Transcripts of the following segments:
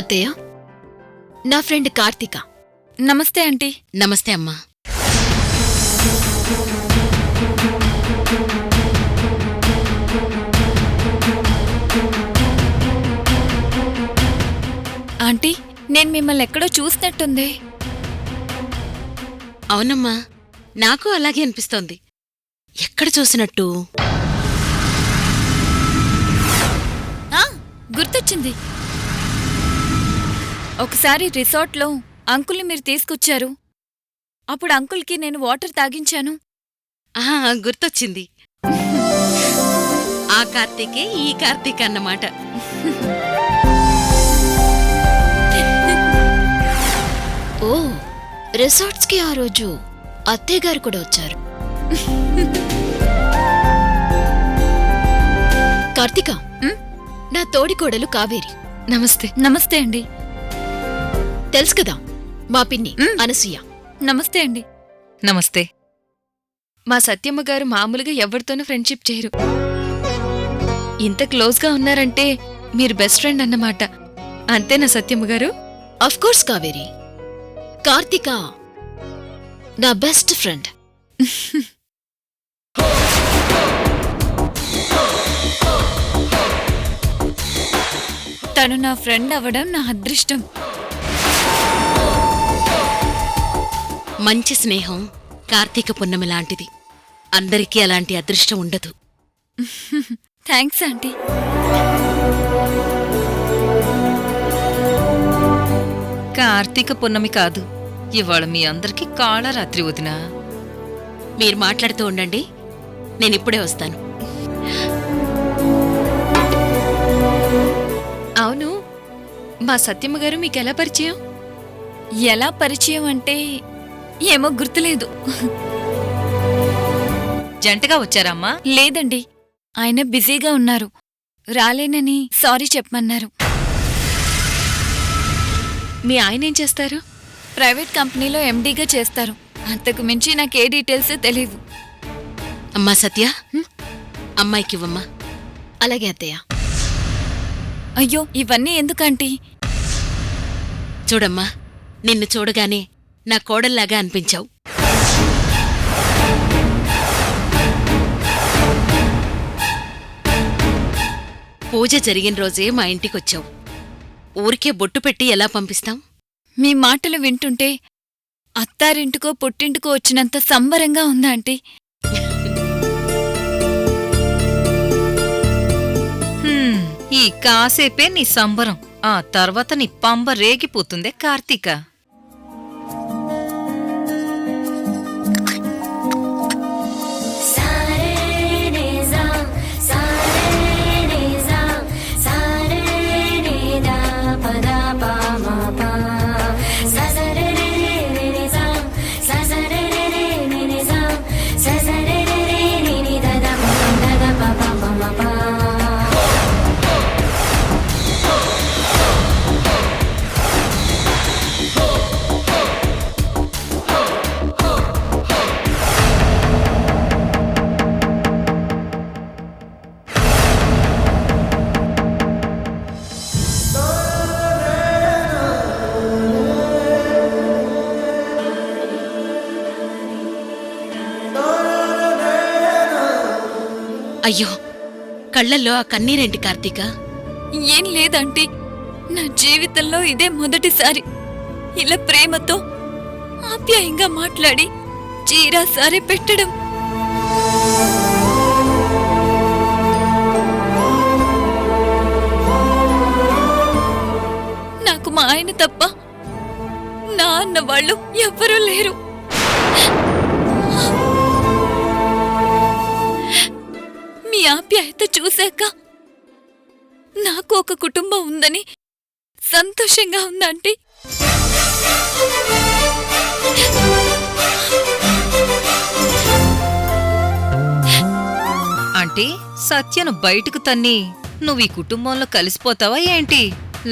అత్తయ్య, నా ఫ్రెండ్ కార్తిక. నమస్తే ఆంటీ. నమస్తే అమ్మా. ఆంటీ, నేను మిమ్మల్ని ఎక్కడో చూసినట్టుంది. అవునమ్మా, నాకు అలాగే అనిపిస్తోంది. ఎక్కడ చూసినట్టు? గుర్తొచ్చింది. ఒకసారి రిసార్ట్లో అంకుల్ని మీరు తీసుకొచ్చారు. అప్పుడు అంకుల్కి నేను వాటర్ తాగించాను. గుర్తొచ్చింది. ఆ కార్తీకే ఈ కార్తీక్ అన్నమాట. ఓ, రిసార్ట్స్కి ఆ రోజు అత్తయ్య గారు కూడా వచ్చారు. కార్తిక, నా తోడికోడలు కావేరి. నమస్తే. నమస్తే అండి. తెలుసు కదా, మా పిన్ని అనసూయ. నమస్తే అండి. నమస్తే. మా సత్యమ్మ గారు మామూలుగా ఎవరితోనూ ఫ్రెండ్షిప్ చేయరు. ఇంత క్లోజ్గా ఉన్నారంటే మీరు బెస్ట్ ఫ్రెండ్ అన్నమాట. అంతేనా సత్యమ్మ గారు? అఫ్కోర్స్ కావేరి, కార్తిక నా బెస్ట్ ఫ్రెండ్. తను నా ఫ్రెండ్ అవ్వడం నా అదృష్టం. మంచి స్నేహం కార్తీక పున్నమి లాంటిది. అందరికీ అలాంటి అదృష్టం ఉండదు. Thanks aunty. కార్తీక పున్నమి కాదు, ఇవాళ మీ అందరికీ కాళరాత్రి వదినా. మీరు మాట్లాడుతూ ఉండండి, నేనిప్పుడే వస్తాను. అవును, మా సత్యమ్మ గారు మీకెలా పరిచయం? ఎలా పరిచయం అంటే ఏమో గుర్తులేదు. జంటగా వచ్చారమ్మా? లేదండి, ఆయన బిజీగా ఉన్నారు. రాలేనని సారీ చెప్పమన్నారు. మీ ఆయనేం చేస్తారు? ప్రైవేట్ కంపెనీలో ఎండీగా చేస్తారు. అంతకు మించి నాకే డీటెయిల్స్ తెలీదు. అమ్మా సత్య, అమ్మాయికివ్వమ్మా. అలాగే అత్తయ్య. అయ్యో, ఇవన్నీ ఎందుకంటీ? చూడమ్మా, నిన్ను చూడగానే నా కోడల్లాగా అనిపించావు. పూజ జరిగిన రోజే మా ఇంటికొచ్చావు. ఊరికే బొట్టు పెట్టి ఎలా పంపిస్తాం? మీ మాటలు వింటుంటే అత్తారింటికో పుట్టింటికో వచ్చినంత సంబరంగా ఉందా ఆంటీ? ఈ కాసేపే నీ సంబరం, ఆ తర్వాత నీ పంబ రేగిపోతుందే కార్తీక. అయ్యో, కళ్లల్లో ఆ కన్నీరేంటి కార్తీక? ఏం లేదంటీ, నా జీవితంలో ఇదే మొదటిసారి ఇలా ప్రేమతో ఆప్యాయంగా మాట్లాడి చీరా సారే పెట్టడం. నాకు మా ఆయన తప్ప నా అన్న వాళ్ళు ఎవ్వరూ లేరు. మీ ఆప్యాయత చూశాక నాకు ఒక కుటుంబం ఉందని సంతోషంగా ఉందంటీ. అంటే సత్యను బయటకు తన్ని నువ్వు ఈ కుటుంబంలో కలిసిపోతావా ఏంటి?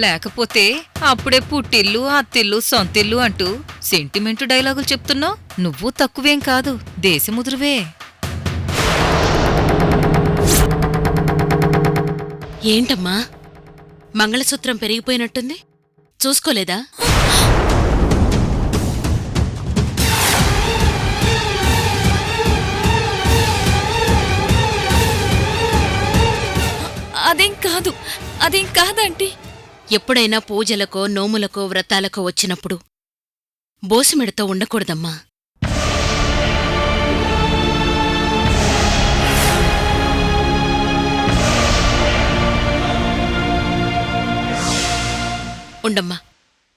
లేకపోతే అప్పుడే పుట్టిల్లు అత్తిల్లు సొంతిల్లు అంటూ సెంటిమెంటు డైలాగులు చెప్తున్నావు. నువ్వు తక్కువేం కాదు, దేశముదురువే. ఏంటమ్మా, మంగళసూత్రం పెరిగిపోయినట్టుంది? చూసుకోలేదా? అదేం కాదంటీ. ఎప్పుడైనా పూజలకో నోములకో వ్రతాలకో వచ్చినప్పుడు బోసిమెడతో ఉండకూడదమ్మా. ఉండమ్మా,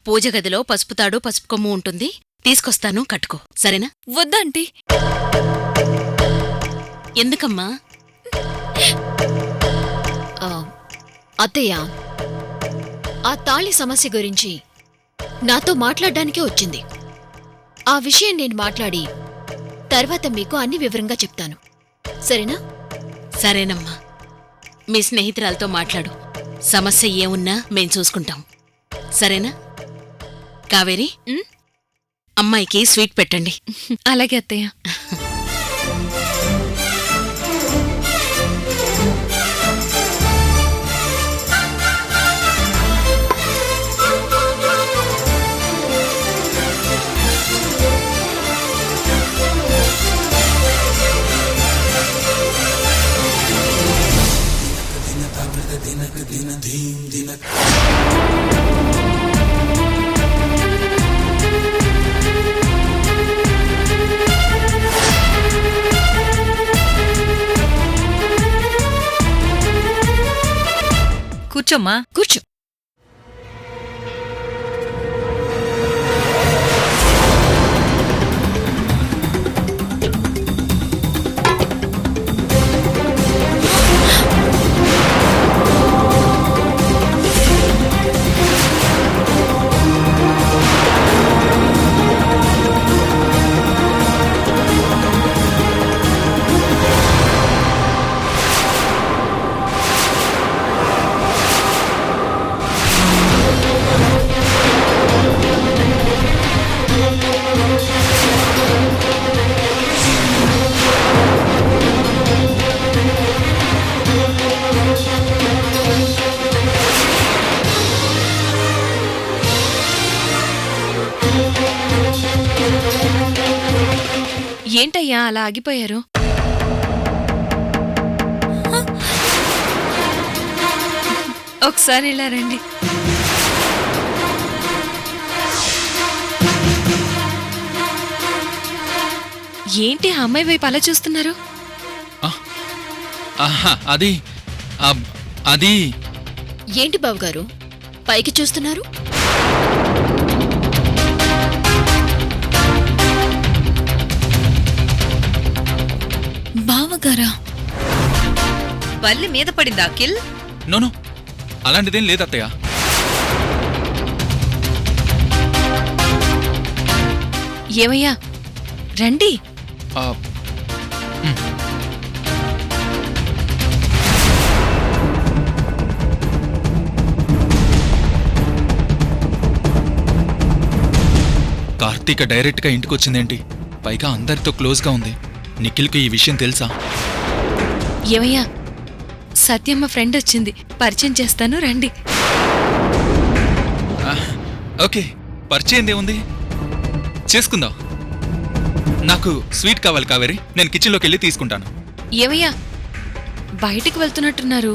పూజగదిలో పసుపుతాడు పసుపు కొమ్ము ఉంటుంది, తీసుకొస్తాను, కట్టుకో, సరేనా? వద్దంటీ. ఎందుకమ్మా? ఆ, అత్తయ్య, ఆ తాళి సమస్య గురించి నాతో మాట్లాడ్డానికే వచ్చింది. ఆ విషయం నేను మాట్లాడి తర్వాత మీకు అన్ని వివరంగా చెప్తాను, సరేనా? సరేనమ్మా, మీ స్నేహితురాలతో మాట్లాడు. సమస్య ఏమున్నా మేం చూసుకుంటాం, సరేనా? కావేరి, అమ్మాయికి స్వీట్ పెట్టండి. అలాగే అత్తయ్య. కూర్చోమ్మా. కూర్చో. ఏంటయ్యా అలా ఆగిపోయారు? ఒకసారి ఇలా రండి. ఏంటి ఆ అమ్మాయి వైపు అలా చూస్తున్నారు? అది ఏంటి బావగారు పైకి చూస్తున్నారు? బావగారా? బల్లి మీద పడిందా అఖిల్? నోను, అలాంటిదేం లేదత్తయ్య. ఏమయ్యా, రండి. కార్తీక డైరెక్ట్గా ఇంటికొచ్చిందేంటి? పైగా అందరితో క్లోజ్గా ఉంది. నిఖిల్కి ఈ విషయం తెలుసా? ఏమయ్యా, సత్యమ్మ ఫ్రెండ్ వచ్చింది, పరిచయం చేస్తాను, రండి. ఓకే, పరిచయం ఏముంది, చేసుకుందాం. నాకు స్వీట్ కావాలి కావేరి, నేను కిచెన్లోకి వెళ్ళి తీసుకుంటాను. ఏమయ్యా, బయటికి వెళ్తున్నట్టున్నారు,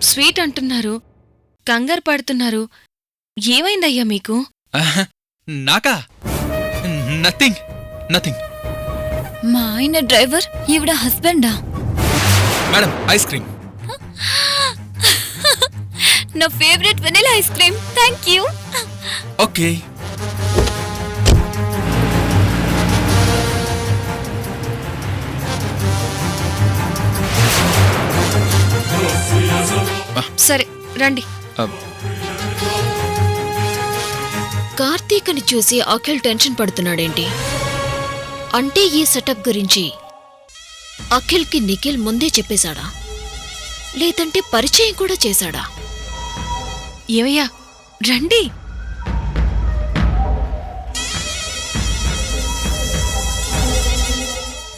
స్వీట్ అంటున్నారు, కంగారు పడుతున్నారు. ఏమైందయ్యా మీకు? నాకా? Nothing nothing. మా ఆయన డ్రైవర్, ఈవిడ హస్బెండా? Madam, ice cream. నా favourite vanilla ice cream. Thank you. Okay. సరే రండి. కార్తీక్ని చూసి అఖిల్ టెన్షన్ పడుతున్నాడేంటి? అంటే ఈ సెటప్ గురించి అఖిల్కి నిఖిల్ ముందే చెప్పేశాడా, లేదంటే పరిచయం కూడా చేశాడా? ఏమయ్యా, రండి.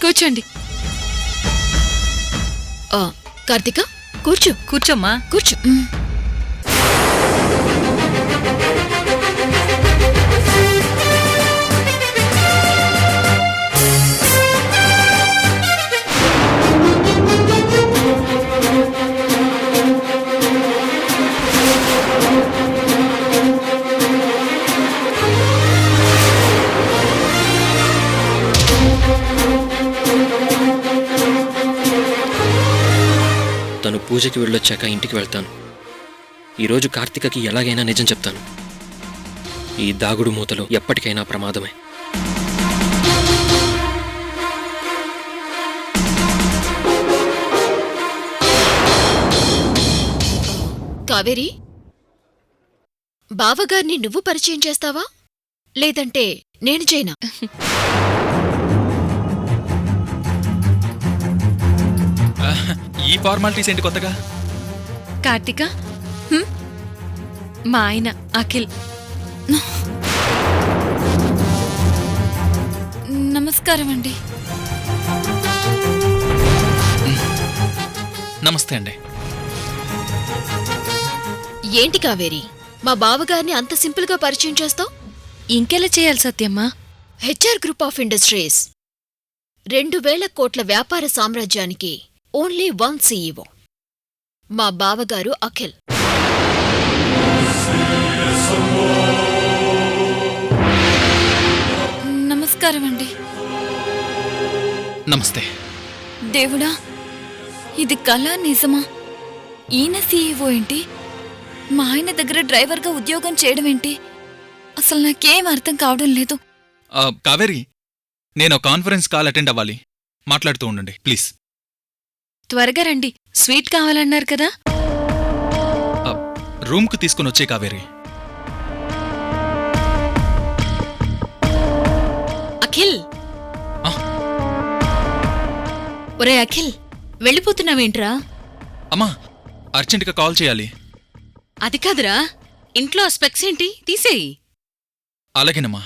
కూర్చోండి. కార్తీక, కూర్చో. కూర్చోమ్మా. కూర్చో. పూజకి వెళ్ళొచ్చాక ఇంటికి వెళ్తాను. ఈరోజు కార్తికకి ఎలాగైనా నిజం చెప్తాను. ఈ దాగుడు మూతలు ఎప్పటికైనా ప్రమాదమే. కావేరి, బావగారిని నువ్వు పరిచయం చేస్తావా లేదంటే నేను చేయనా? ఈ ఫార్మాలిటీస్ ఏంటి కొత్తగా? కార్తిక, మా ఆయన అఖిల్. నమస్కారం అండి. నమస్తే అండి. ఏంటి కావేరి, మా బావగారిని అంత సింపుల్గా పరిచయం చేస్తావు? ఇంకెలా చేయాలి సత్యమ్మా? హెచ్ఆర్ గ్రూప్ ఆఫ్ ఇండస్ట్రీస్ 2000 కోట్ల వ్యాపార సామ్రాజ్యానికి ఓన్లీ 1 CEO. మా బావగారు అఖిల్. నమస్కారం అండి. నమస్తే. దేవుడా, ఇది కళ నిజమా? ఈయన సీఈఓ ఏంటి? మా ఆయన దగ్గర డ్రైవర్గా ఉద్యోగం చేయడం ఏంటి? అసలు నాకేం అర్థం కావడం లేదు. కావేరి, నేను కాన్ఫరెన్స్ కాల్ అటెండ్ అవ్వాలి. మాట్లాడుతూ ఉండండి ప్లీజ్. త్వరగా రండి, స్వీట్ కావాలన్నారు కదా. రూమ్కు తీసుకుని వచ్చే కావేరి. అఖిల్, ఒరే అఖిల్, వెళ్ళిపోతున్నావేంట్రా? అమ్మా, అర్జెంటుగా కాల్ చేయాలి. అది కాదురా, ఇంట్లో స్పెక్స్ ఏంటి, తీసేయి. అలాగేనమ్మా.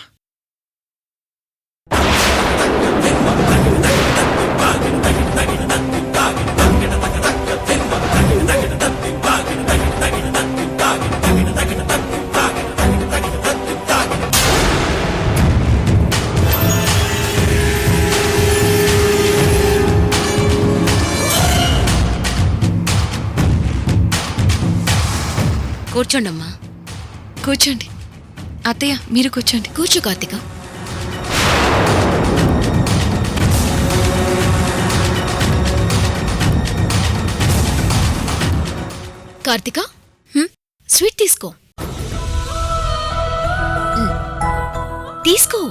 కూర్చోండమ్మా. కూర్చోండి. అత్తయ్య, మీరు కూర్చోండి. కూర్చో కార్తిక. కార్తిక, స్వీట్ తీసుకో. తీసుకో.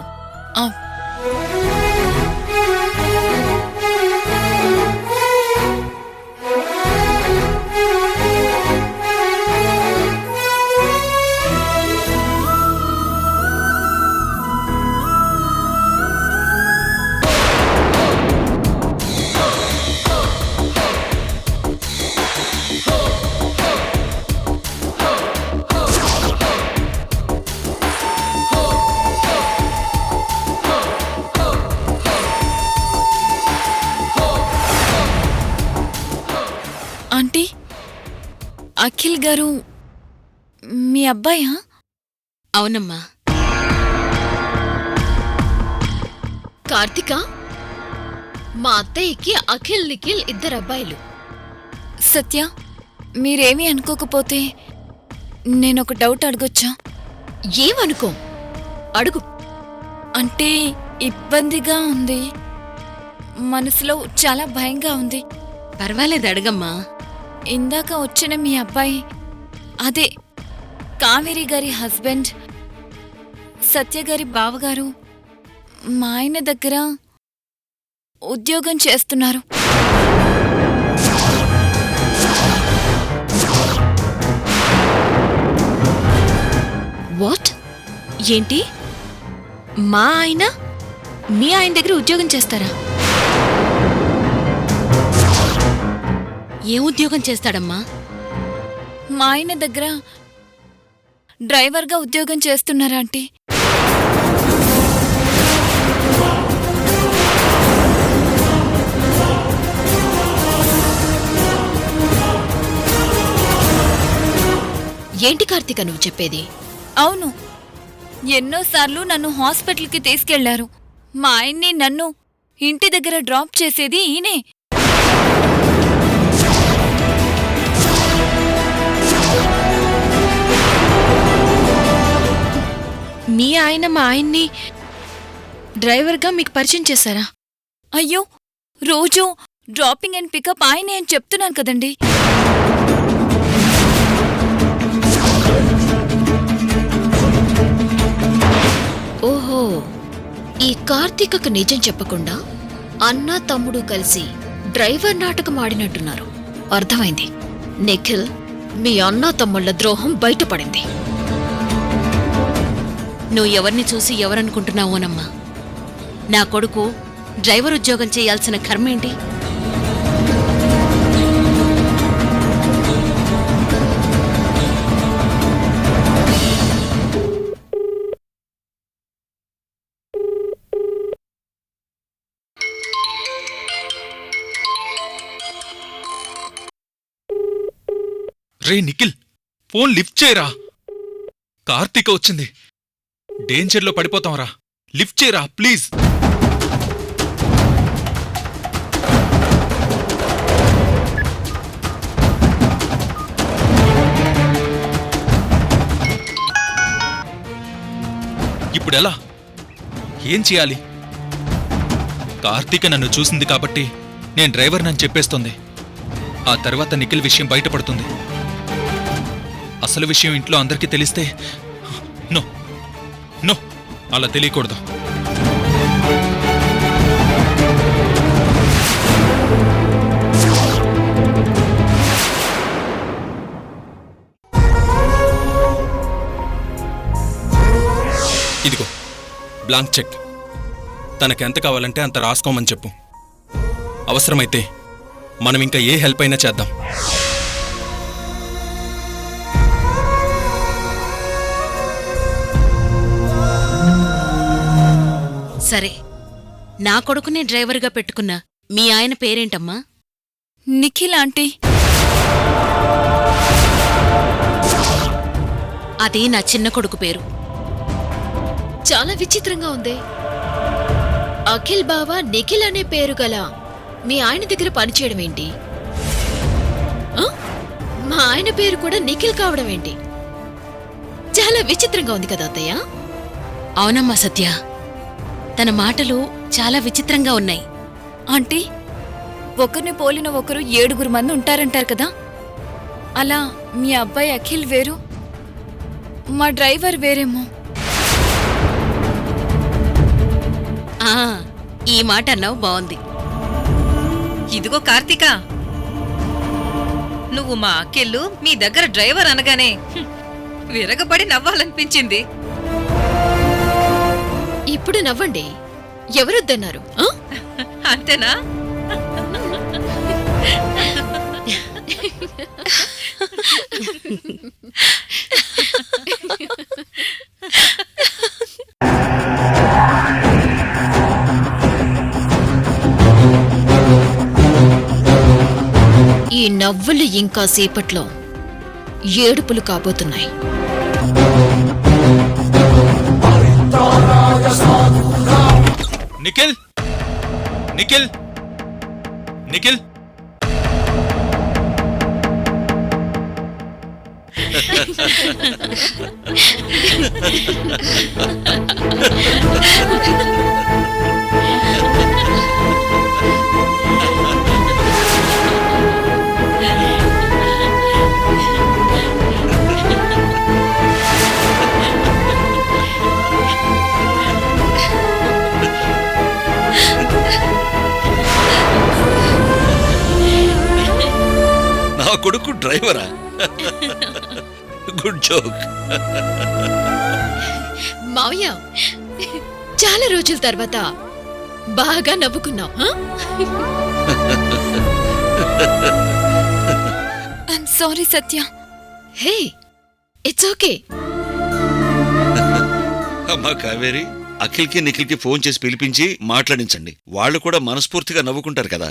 ఆంటీ, అఖిల్ గారు మీ అబ్బాయా? అవునమ్మా. కార్తిక, మా అత్తయ్యకి అఖిల్ నిఖిల్ 2 అబ్బాయిలు. సత్య, మీరేమీ అనుకోకపోతే నేనొక డౌట్ అడగొచ్చా? ఏమనుకో, అడుగు. అంటే ఇబ్బందిగా ఉంది, మనసులో చాలా భయంగా ఉంది. పర్వాలేదు, అడగమ్మా. ఇందాక వచ్చిన మీ అబ్బాయి, అదే కావేరి గారి హస్బెండ్, సత్యగారి బావగారు మా ఆయన దగ్గర ఉద్యోగం చేస్తున్నారు. వాట్? ఏంటి, మా ఆయన మీ ఆయన దగ్గర ఉద్యోగం చేస్తారా? ఏ ఉద్యోగం చేస్తాడమ్మా? మా ఆయన దగ్గర డ్రైవర్గా ఉద్యోగం చేస్తున్నారా ఆంటీ? ఏంటి కార్తిక నువ్వు చెప్పేది? అవును, ఎన్నోసార్లు నన్ను హాస్పిటల్కి తీసుకెళ్లారు. మా ఆయన్ని నన్ను ఇంటి దగ్గర డ్రాప్ చేసేది ఈయనే. మీ ఆయన మా ఆయన్ని డ్రైవర్గా మీకు పరిచయం చేశారా? అయ్యో, రోజూ డ్రాపింగ్ అండ్ పికప్ ఆయనే అని చెప్తున్నాను కదండి. కార్తీకకు నిజం చెప్పకుండా అన్న తమ్ముడు కలిసి డ్రైవర్ నాటకం ఆడినట్టున్నారు. అర్థమైంది. నిఖిల్, మీ అన్న తమ్ముళ్ల ద్రోహం బయటపడింది. నువ్వు ఎవరిని చూసి ఎవరనుకుంటున్నావోనమ్మా. నా కొడుకు డ్రైవర్ ఉద్యోగం చేయాల్సిన కర్మేంటి? రే నిఖిల్, ఫోన్ లిఫ్ట్ చేయరా. కార్తీక వచ్చింది. డేంజర్లో పడిపోతాంరా. లిఫ్ట్ చేయరా ప్లీజ్. ఇప్పుడెలా? ఏం చేయాలి? కార్తీక నన్ను చూసింది కాబట్టి నేను డ్రైవర్ నన్ను చెప్పేస్తుంది. ఆ తర్వాత నిఖిల్ విషయం బయటపడుతుంది. అసలు విషయం ఇంట్లో అందరికీ తెలిస్తే నో నో అలా తెలియకూడదు. ఇదిగో బ్లాంక్ చెక్. తనకెంత కావాలంటే అంత రాసుకోమని చెప్పు. అవసరమైతే మనం ఇంకా ఏ హెల్ప్ అయినా చేద్దాం. సరే, నా కొడుకునే డ్రైవర్గా పెట్టుకున్న మీ ఆయన పేరేంటమ్మా? నిఖిల్ ఆంటీ. అది నా చిన్న కొడుకు పేరు. చాలా విచిత్రంగా ఉంది. అఖిల్ బావ నిఖిల్ అనే పేరు గల మీ ఆయన దగ్గర పనిచేయడం ఏంటి? ఆ? మా ఆయన పేరు కూడా నిఖిల్ కావడం ఏంటి? చాలా విచిత్రంగా ఉంది కదా అత్తయ్య? అవునమ్మా సత్య, తన మాటలు చాలా విచిత్రంగా ఉన్నాయి. ఆంటీ, ఒకరిని పోలిన ఒకరు 7 మంది ఉంటారంటారు కదా. అలా మీ అబ్బాయి అఖిల్ వేరు, మా డ్రైవర్ వేరేమో. ఆ, ఈ మాట అన్నావు, బావుంది. ఇదిగో కార్తీక, నువ్వు మా అక్కెళ్ళు మీ దగ్గర డ్రైవర్ అనగానే విరగబడి నవ్వాలనిపించింది. ఇప్పుడు నవ్వండి. ఎవరొద్దన్నారు? ఆ? అంతేనా? ఈ నవ్వులు ఇంకా సేపట్లో ఏడుపులు కాబోతున్నాయి. నిఖిల్, నిఖిల్, నిఖిల్. నా కొడుకు డ్రైవరా? Good joke. మావయ్య, చాలా రోజుల తర్వాత బాగా నవ్వుకున్నావు. I'm sorry Satya. హే, ఇట్స్ ఓకే. అమ్మా కావేరి, అఖిల్కి నిఖిల్కి ఫోన్ చేసి పిలిపించి మాట్లాడించండి. వాళ్ళు కూడా మనస్ఫూర్తిగా నవ్వుకుంటారు కదా.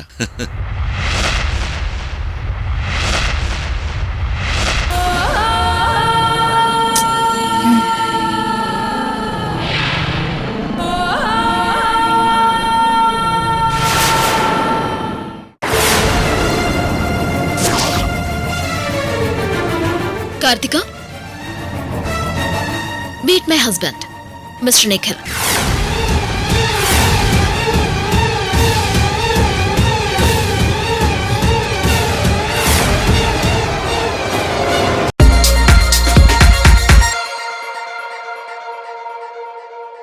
Karthika, meet my husband mister Nikhil.